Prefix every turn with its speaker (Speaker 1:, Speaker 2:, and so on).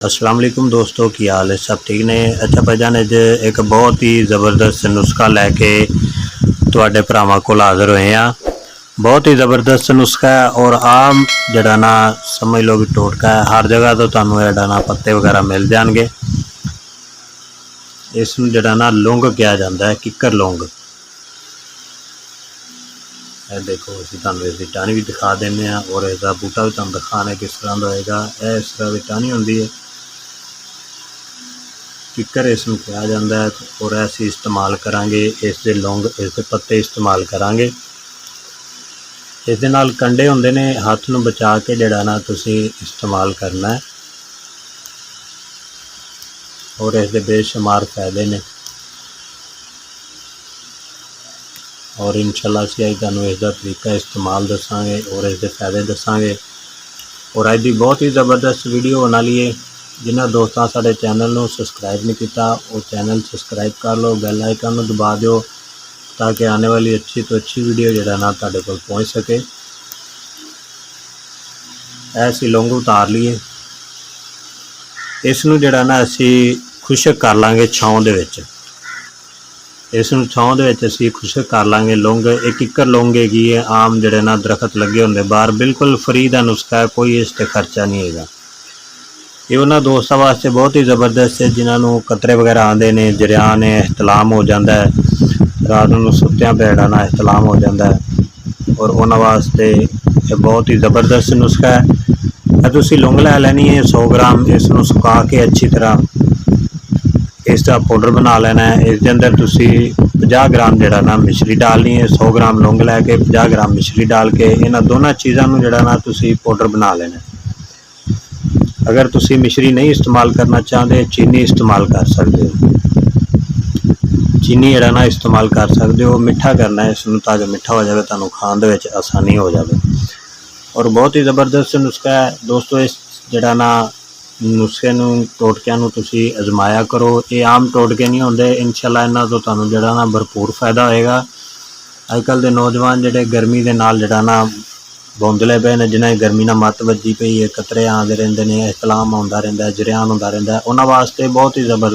Speaker 1: अस्सलाम वालेकुम दोस्तों, की हाल है? सब ठीक ने? अच्छा भाईजान, अज एक बहुत ही ज़बरदस्त नुस्खा लैके तुहाडे भरावां कोल हाज़र होए हैं। बहुत ही ज़बरदस्त नुस्खा है और आम जिहड़ा ना समझ लो कि टोटका है। हर जगह तो तुहानूं जिहड़ा ना पत्ते वगैरह मिल जाएंगे। इसनूं जिहड़ा ना लौंग कहा जाता है, किकर लौंग। देखो असीं तुहानूं इसकी टाहनी भी दिखा देंगे और इसका बूटा भी तुहानूं दिखाने किस तरह का होएगा। यह इस तरह की टाहनी होंदी है, किकर इसनूं कहा जाता है। और असीं इस्तेमाल करांगे इसके लौंग, इसके पत्ते इस्तेमाल करांगे। इस दे नाल कंडे होंदे ने, हत्थ नूं बचा के जिहड़ा ना तुसीं इस्तेमाल करना है और इसके बेशुमार फायदे ने। और इंशाअल्लाह असीं अज तुहानूं इसका तरीका इस्तेमाल दसांगे और इसके फायदे दसांगे। और अज दी बहुत ही ज़बरदस्त वीडियो होने वाली है। जिन्होंने दोस्तों साडे चैनल नूं सबसक्राइब नहीं किया, वो चैनल सबसक्राइब कर लो, बैल आइकन नूं दबा दो ताकि आने वाली अच्छी तो अच्छी वीडियो जिहड़ा ना तुहाडे कोल पहुँच सके। ऐसी लौंग उतार लीए, इसनूं जिहड़ा ना असीं खुशक कर लांगे छाँव दे विच। इसनूं छाँव दे विच असीं खुशक कर लांगे। लौंग एक किकर लौंग हैगी है, आम जिहड़े ना दरखत लगे होंदे बाहर, बिल्कुल फ्री दा नुस्खा है, कोई इस ते खर्चा नहीं हैगा। ये उन्होंने दोस्तों वास्ते बहुत ही ज़बरदस्त है जिन्होंने कतरे वगैरह आते हैं, जरिया ने एहतलाम हो जाता है, रात को सुत्तियां पैड़ा ना एहतलाम हो जाता है। और उन्होंने वास्ते ये बहुत ही ज़बरदस्त नुस्खा है। तुसी लौंग लै लैनी है 100 ग्राम, इसनूं सुका के अच्छी तरह इसका पाउडर बना लेना है। इस अंदर तुसी 50 ग्राम जिहड़ा ना मिश्री डालनी है। 100 ग्राम लौंग लैके 50 ग्राम मिश्री डाल के इन्हां दोनों चीज़ों को जिहड़ा ना तुसी पाउडर बना लेना है। अगर तुसी मिश्री नहीं इस्तेमाल करना चाहते, चीनी इस्तेमाल कर सकते हो। चीनी जिहड़ा ना इस्तेमाल कर सकते हो। मिठा करना है इसनूं ताकि मिठा हो जाए, तुहानूं खाण दे विच आसानी हो जाए। और बहुत ही ज़बरदस्त नुस्खा है दोस्तों। इस जिहड़ा ना नुस्खे नूं, टोटकिਆਂ नूं तुसी आजमाया करो। ये आम टोटके नहीं होंदे, इंशाअल्लाह इन्हां तों तुहानूं जिहड़ा ना भरपूर फायदा होएगा। अजकल दे नौजवान जिहड़े गर्मी दे नाल जिहड़ा ना बौंदले पे ने, जिन्हें गर्मी नाल मत्त वजी पई है, कतरे आते रहंदे ने, एहतलाम आउंदा रहिंदा है, जरियान हुंदा रहिंदा है, उन्हां वास्ते बहुत ही ज़बरदस्त